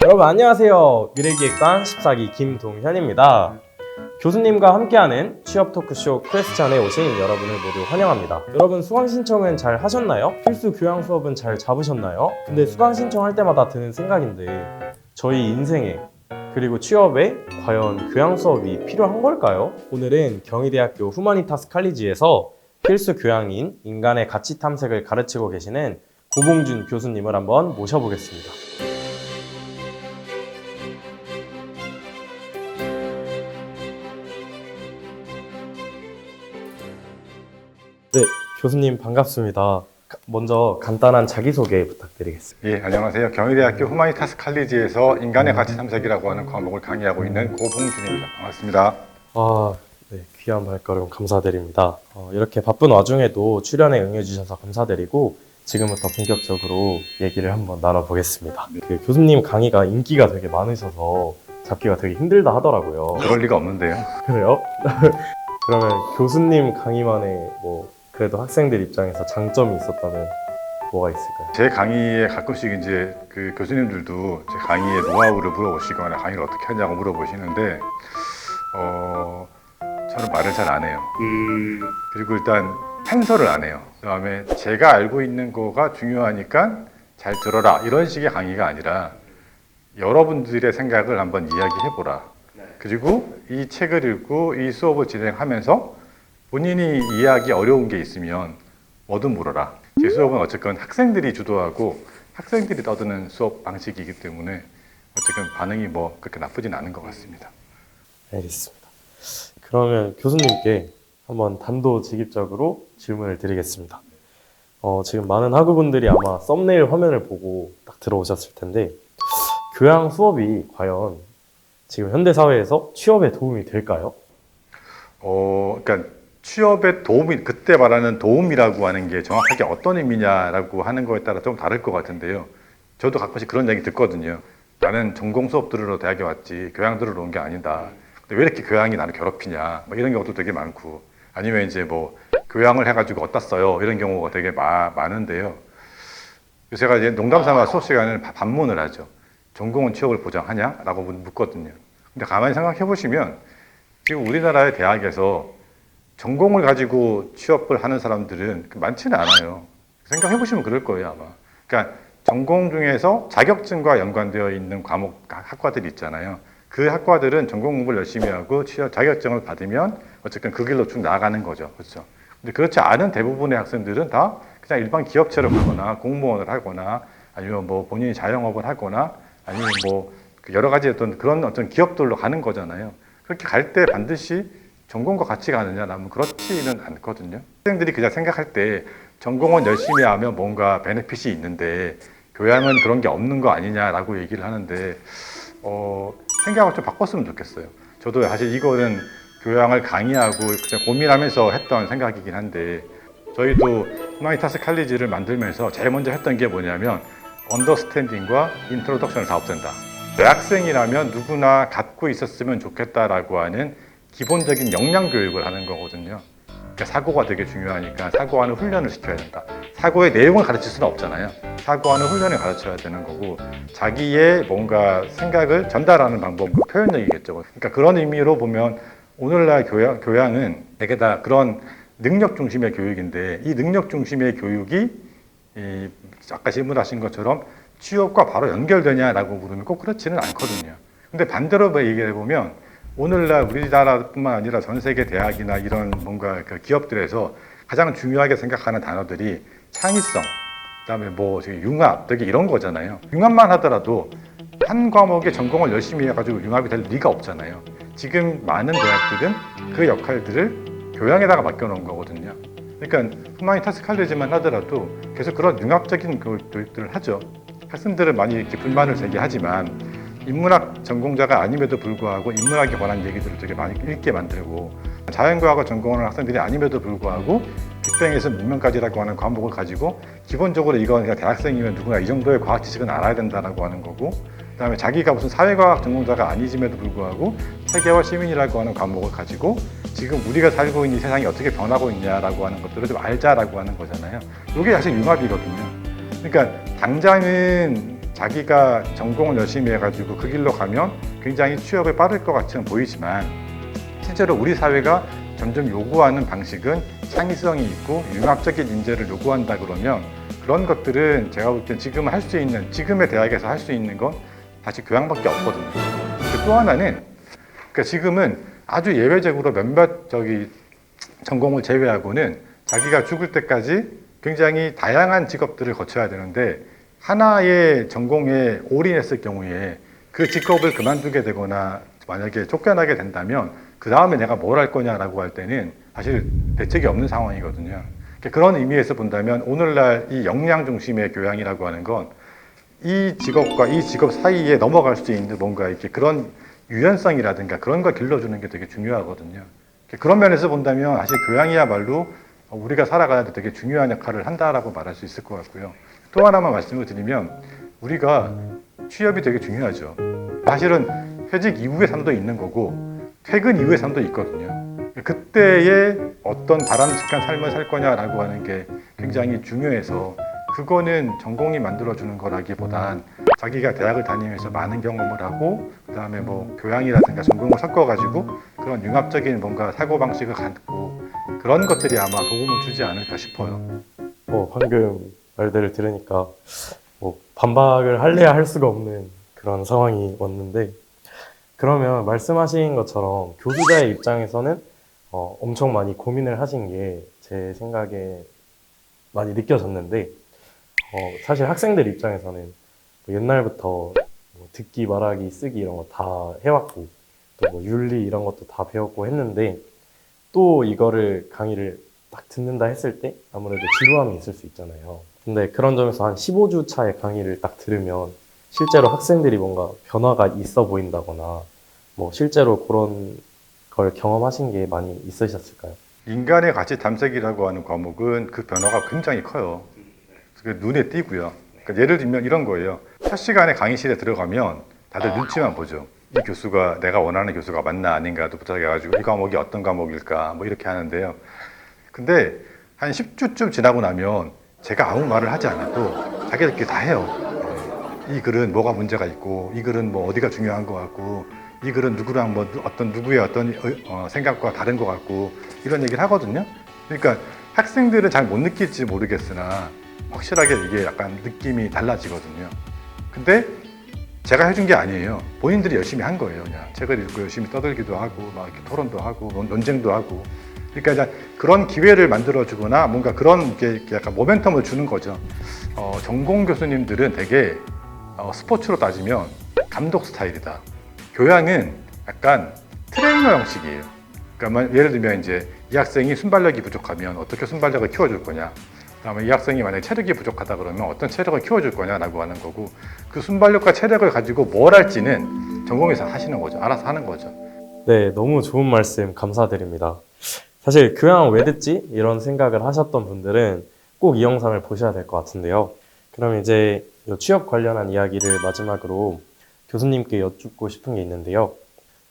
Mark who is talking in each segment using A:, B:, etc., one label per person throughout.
A: 여러분 안녕하세요. 미래기획단 14기 김동현입니다. 교수님과 함께하는 취업 토크쇼 퀘스천에 오신 여러분을 모두 환영합니다. 여러분 수강 신청은 잘 하셨나요? 필수 교양 수업은 잘 잡으셨나요? 근데 수강 신청할 때마다 드는 생각인데 저희 인생에 그리고 취업에 과연 교양 수업이 필요한 걸까요? 오늘은 경희대학교 후마니타스 칼리지에서 필수 교양인 인간의 가치 탐색을 가르치고 계시는 고봉준 교수님을 한번 모셔보겠습니다. 네, 교수님 반갑습니다. 먼저 간단한 자기소개 부탁드리겠습니다.
B: 예, 안녕하세요. 경희대학교 후마니타스 칼리지에서 인간의 가치 탐색이라고 하는 과목을 강의하고 있는 고봉준입니다. 반갑습니다.
A: 네, 귀한 발걸음 감사드립니다. 이렇게 바쁜 와중에도 출연에 응해주셔서 감사드리고 지금부터 본격적으로 얘기를 한번 나눠보겠습니다. 그 교수님 강의가 인기가 되게 많으셔서 잡기가 되게 힘들다 하더라고요.
B: 그럴 리가 없는데요.
A: 그래요? 그러면 교수님 강의만의 그래도 학생들 입장에서 장점이 있었다면 뭐가 있을까요?
B: 제 강의에 가끔씩 이제 그 교수님들도 제 강의의 노하우를 물어보시거나 강의를 어떻게 하냐고 물어보시는데 저는 말을 잘 안 해요. 그리고 일단 행설을 안 해요. 그다음에 제가 알고 있는 거가 중요하니까 잘 들어라 이런 식의 강의가 아니라 여러분들의 생각을 한번 이야기해보라. 그리고 이 책을 읽고 이 수업을 진행하면서 본인이 이해하기 어려운 게 있으면 뭐든 물어라. 제 수업은 어쨌건 학생들이 주도하고 학생들이 떠드는 수업 방식이기 때문에 어쨌든 반응이 그렇게 나쁘진 않은 것 같습니다.
A: 알겠습니다. 그러면 교수님께 한번 단도직입적으로 질문을 드리겠습니다. 지금 많은 학우분들이 아마 썸네일 화면을 보고 딱 들어오셨을 텐데 교양 수업이 과연 지금 현대 사회에서 취업에 도움이 될까요?
B: 그러니까 취업에 도움이, 그때 말하는 도움이라고 하는 게 정확하게 어떤 의미냐라고 하는 거에 따라 좀 다를 것 같은데요. 저도 가끔씩 그런 얘기 듣거든요. 나는 전공 수업 들으러 대학에 왔지 교양 들으러 온 게 아니다. 근데 왜 이렇게 교양이 나를 괴롭히냐 이런 경우도 되게 많고, 아니면 이제 교양을 해가지고 어디다 써요 이런 경우가 되게 많은데요. 제가 이제 농담삼아 수업 시간에 반문을 하죠. 전공은 취업을 보장하냐? 라고 묻거든요. 근데 가만히 생각해 보시면 지금 우리나라의 대학에서 전공을 가지고 취업을 하는 사람들은 많지는 않아요. 생각해 보시면 그럴 거예요, 아마. 그러니까 전공 중에서 자격증과 연관되어 있는 과목, 학과들이 있잖아요. 그 학과들은 전공 공부를 열심히 하고 취업 자격증을 받으면 어쨌든 그 길로 쭉 나아가는 거죠. 그렇죠? 근데 그렇지 않은 대부분의 학생들은 다 그냥 일반 기업체를 하거나 공무원을 하거나 아니면 본인이 자영업을 하거나 아니면 여러 가지 그런 기업들로 가는 거잖아요. 그렇게 갈 때 반드시 전공과 같이 가느냐라면 그렇지는 않거든요. 학생들이 그냥 생각할 때 전공은 열심히 하면 뭔가 베네핏이 있는데 교양은 그런 게 없는 거 아니냐라고 얘기를 하는데 생각을 좀 바꿨으면 좋겠어요. 저도 사실 이거는 교양을 강의하고 그냥 고민하면서 했던 생각이긴 한데, 저희도 후마니타스 칼리지를 만들면서 제일 먼저 했던 게 뭐냐면 언더스탠딩과 인트로덕션을 다 없앤다. 대학생이라면 누구나 갖고 있었으면 좋겠다라고 하는 기본적인 역량 교육을 하는 거거든요. 그러니까 사고가 되게 중요하니까 사고하는 훈련을 시켜야 된다. 사고의 내용을 가르칠 수는 없잖아요. 사고하는 훈련을 가르쳐야 되는 거고, 자기의 뭔가 생각을 전달하는 방법, 표현력이겠죠. 그러니까 그런 의미로 보면 오늘날 교양은 되게 다 그런 능력 중심의 교육인데, 이 능력 중심의 교육이 아까 질문하신 것처럼 취업과 바로 연결되냐라고 물으면 꼭 그렇지는 않거든요. 근데 반대로 얘기해 보면 오늘날 우리나라뿐만 아니라 전 세계 대학이나 이런 뭔가 기업들에서 가장 중요하게 생각하는 단어들이 창의성, 그다음에 융합, 되게 이런 거잖아요. 융합만 하더라도 한 과목에 전공을 열심히 해가지고 융합이 될 리가 없잖아요. 지금 많은 대학들은 그 역할들을 교양에다가 맡겨놓은 거거든요. 그러니까 후마니타스 칼리지만 하더라도 계속 그런 융합적인 교육들을 하죠. 학생들은 많이 이렇게 불만을 제기하지만 인문학 전공자가 아님에도 불구하고 인문학에 관한 얘기들을 되게 많이 읽게 만들고, 자연과학을 전공하는 학생들이 아님에도 불구하고 빅뱅에서 문명까지라고 하는 과목을 가지고 기본적으로 이건 그냥 대학생이면 누구나 이 정도의 과학 지식은 알아야 된다라고 하는 거고, 그다음에 자기가 무슨 사회과학 전공자가 아니짐에도 불구하고 세계화 시민이라고 하는 과목을 가지고 지금 우리가 살고 있는 세상이 어떻게 변하고 있냐라고 하는 것들을 좀 알자라고 하는 거잖아요. 이게 사실 융합이거든요. 그러니까 당장은 자기가 전공을 열심히 해가지고 그 길로 가면 굉장히 취업에 빠를 것 같이는 보이지만 실제로 우리 사회가 점점 요구하는 방식은 창의성이 있고 융합적인 인재를 요구한다 그러면 그런 것들은 제가 볼 땐 지금 할 수 있는, 지금의 대학에서 할 수 있는 건 사실 교양밖에 없거든요. 또 하나는 그러니까 지금은 아주 예외적으로 몇몇 전공을 제외하고는 자기가 죽을 때까지 굉장히 다양한 직업들을 거쳐야 되는데 하나의 전공에 올인했을 경우에 그 직업을 그만두게 되거나 만약에 쫓겨나게 된다면 그 다음에 내가 뭘 할 거냐라고 할 때는 사실 대책이 없는 상황이거든요. 그런 의미에서 본다면 오늘날 이 역량 중심의 교양이라고 하는 건 이 직업과 이 직업 사이에 넘어갈 수 있는 뭔가 이렇게 그런 유연성이라든가 그런 걸 길러주는 게 되게 중요하거든요. 그런 면에서 본다면 사실 교양이야말로 우리가 살아가는데 되게 중요한 역할을 한다라고 말할 수 있을 것 같고요. 또 하나만 말씀을 드리면 우리가 취업이 되게 중요하죠. 사실은 퇴직 이후의 삶도 있는 거고 퇴근 이후의 삶도 있거든요. 그때의 어떤 바람직한 삶을 살 거냐라고 하는 게 굉장히 중요해서 그거는 전공이 만들어주는 거라기보단 자기가 대학을 다니면서 많은 경험을 하고 그다음에 뭐 교양이라든가 전공을 섞어가지고 그런 융합적인 뭔가 사고방식을 갖고 그런 것들이 아마 도움을 주지 않을까 싶어요.
A: 방금 말들을 들으니까 반박을 할래야 할 수가 없는 그런 상황이 왔는데 그러면 말씀하신 것처럼 교수자의 입장에서는 엄청 많이 고민을 하신 게 제 생각에 많이 느껴졌는데 사실 학생들 입장에서는 옛날부터 듣기, 말하기, 쓰기 이런 거 다 해왔고 또 윤리 이런 것도 다 배웠고 했는데 또 이거를 강의를 딱 듣는다 했을 때 아무래도 지루함이 있을 수 있잖아요. 근데 그런 점에서 한 15주 차의 강의를 딱 들으면 실제로 학생들이 뭔가 변화가 있어 보인다거나 실제로 그런 걸 경험하신 게 많이 있으셨을까요?
B: 인간의 가치 탐색이라고 하는 과목은 그 변화가 굉장히 커요. 눈에 띄고요. 그러니까 예를 들면 이런 거예요. 첫 시간에 강의실에 들어가면 다들 눈치만 보죠. 이 교수가 내가 원하는 교수가 맞나 아닌가도 부탁해가지고 이 과목이 어떤 과목일까 이렇게 하는데요. 근데 한 10주쯤 지나고 나면 제가 아무 말을 하지 않아도 자기들끼리 다 해요. 이 글은 뭐가 문제가 있고 이 글은 어디가 중요한 것 같고 이 글은 누구랑 어떤 누구의 어떤 생각과 다른 것 같고 이런 얘기를 하거든요. 그러니까 학생들은 잘 못 느낄지 모르겠으나 확실하게 이게 약간 느낌이 달라지거든요. 근데 제가 해준 게 아니에요. 본인들이 열심히 한 거예요. 그냥 책을 읽고 열심히 떠들기도 하고 이렇게 토론도 하고 논쟁도 하고. 그러니까 이제 그런 기회를 만들어주거나 뭔가 그런 게 약간 모멘텀을 주는 거죠. 전공 교수님들은 되게 스포츠로 따지면 감독 스타일이다. 교양은 약간 트레이너 형식이에요. 그러니까 예를 들면 이제 이 학생이 순발력이 부족하면 어떻게 순발력을 키워줄 거냐. 그다음에 이 학생이 만약에 체력이 부족하다 그러면 어떤 체력을 키워줄 거냐라고 하는 거고 그 순발력과 체력을 가지고 뭘 할지는 전공에서 하시는 거죠. 알아서 하는 거죠.
A: 네, 너무 좋은 말씀 감사드립니다. 사실 교양 왜 듣지? 이런 생각을 하셨던 분들은 꼭 이 영상을 보셔야 될 것 같은데요. 그럼 이제 취업 관련한 이야기를 마지막으로 교수님께 여쭙고 싶은 게 있는데요.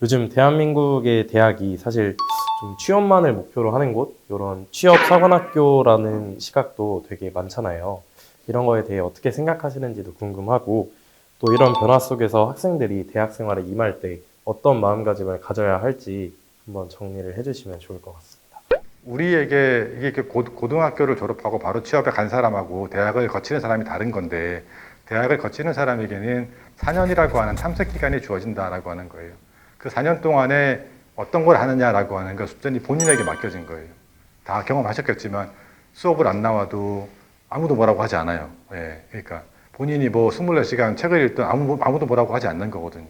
A: 요즘 대한민국의 대학이 사실 좀 취업만을 목표로 하는 곳, 이런 취업 사관학교라는 시각도 되게 많잖아요. 이런 거에 대해 어떻게 생각하시는지도 궁금하고 또 이런 변화 속에서 학생들이 대학 생활에 임할 때 어떤 마음가짐을 가져야 할지 한번 정리를 해주시면 좋을 것 같습니다.
B: 우리에게 이게 고등학교를 졸업하고 바로 취업에 간 사람하고 대학을 거치는 사람이 다른 건데 대학을 거치는 사람에게는 4년이라고 하는 탐색 기간이 주어진다라고 하는 거예요. 그 4년 동안에 어떤 걸 하느냐라고 하는 건 완전히 본인에게 맡겨진 거예요. 다 경험하셨겠지만 수업을 안 나와도 아무도 뭐라고 하지 않아요. 예, 그러니까 본인이 24시간 책을 읽든 아무도 뭐라고 하지 않는 거거든요.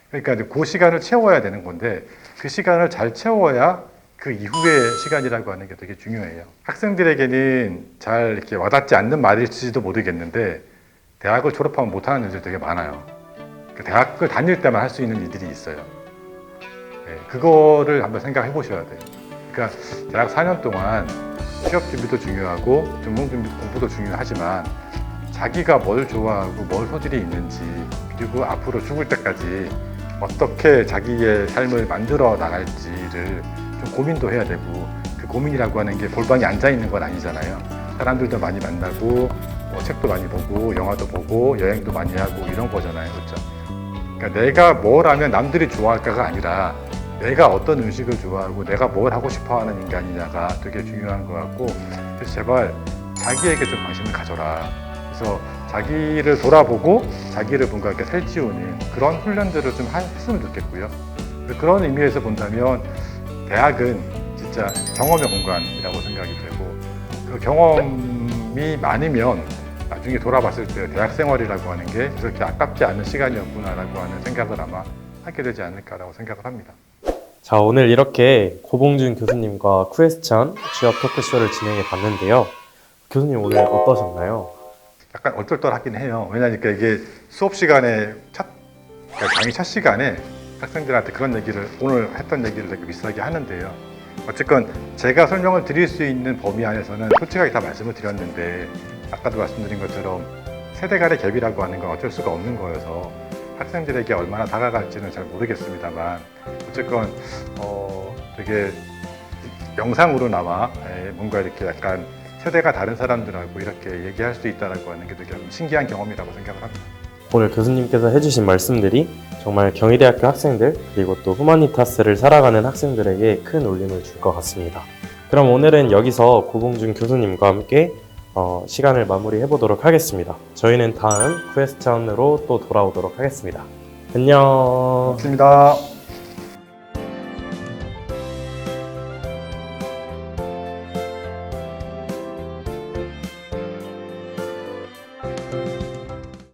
B: 그러니까 이제 그 시간을 채워야 되는 건데 그 시간을 잘 채워야 그 이후의 시간이라고 하는 게 되게 중요해요. 학생들에게는 잘 이렇게 와닿지 않는 말일지도 모르겠는데 대학을 졸업하면 못하는 일들이 되게 많아요. 대학을 다닐 때만 할 수 있는 일들이 있어요. 네, 그거를 한번 생각해 보셔야 돼요. 그러니까 대학 4년 동안 취업 준비도 중요하고 전공 준비 공부도 중요하지만 자기가 뭘 좋아하고 뭘 소질이 있는지 그리고 앞으로 죽을 때까지 어떻게 자기의 삶을 만들어 나갈지를 좀 고민도 해야 되고 그 고민이라고 하는 게 골방에 앉아 있는 건 아니잖아요. 사람들도 많이 만나고 뭐 책도 많이 보고 영화도 보고 여행도 많이 하고 이런 거잖아요. 그렇죠? 그러니까 내가 뭘 하면 남들이 좋아할까가 아니라 내가 어떤 음식을 좋아하고 내가 뭘 하고 싶어 하는 인간이냐가 되게 중요한 것 같고, 그래서 제발 자기에게 좀 관심을 가져라. 그래서 자기를 돌아보고 자기를 뭔가 이렇게 살찌우는 그런 훈련들을 좀 했으면 좋겠고요. 그런 의미에서 본다면 대학은 진짜 경험의 공간이라고 생각이 되고, 그 경험이 많으면 나중에 돌아봤을 때 대학 생활이라고 하는 게 그렇게 아깝지 않은 시간이었구나라고 하는 생각을 아마 하게 되지 않을까라고 생각을 합니다.
A: 자, 오늘 이렇게 고봉준 교수님과 퀘스천 취업 토크쇼를 진행해 봤는데요. 교수님 오늘 어떠셨나요?
B: 약간 얼떨떨하긴 해요. 왜냐니까 이게 수업 시간에 그러니까 강의 첫 시간에 학생들한테 그런 얘기를, 오늘 했던 얘기를 되게 비슷하게 하는데요. 어쨌건 제가 설명을 드릴 수 있는 범위 안에서는 솔직하게 다 말씀을 드렸는데, 아까도 말씀드린 것처럼 세대 간의 갭이라고 하는 건 어쩔 수가 없는 거여서 학생들에게 얼마나 다가갈지는 잘 모르겠습니다만, 어쨌건 되게 영상으로나마 뭔가 이렇게 약간 세대가 다른 사람들하고 이렇게 얘기할 수 있다는 게 되게 신기한 경험이라고 생각을 합니다.
A: 오늘 교수님께서 해주신 말씀들이 정말 경희대학교 학생들 그리고 또 후마니타스를 살아가는 학생들에게 큰 울림을 줄 것 같습니다. 그럼 오늘은 여기서 고봉준 교수님과 함께 시간을 마무리해 보도록 하겠습니다. 저희는 다음 퀘스천으로 또 돌아오도록 하겠습니다. 안녕.
B: 고맙습니다.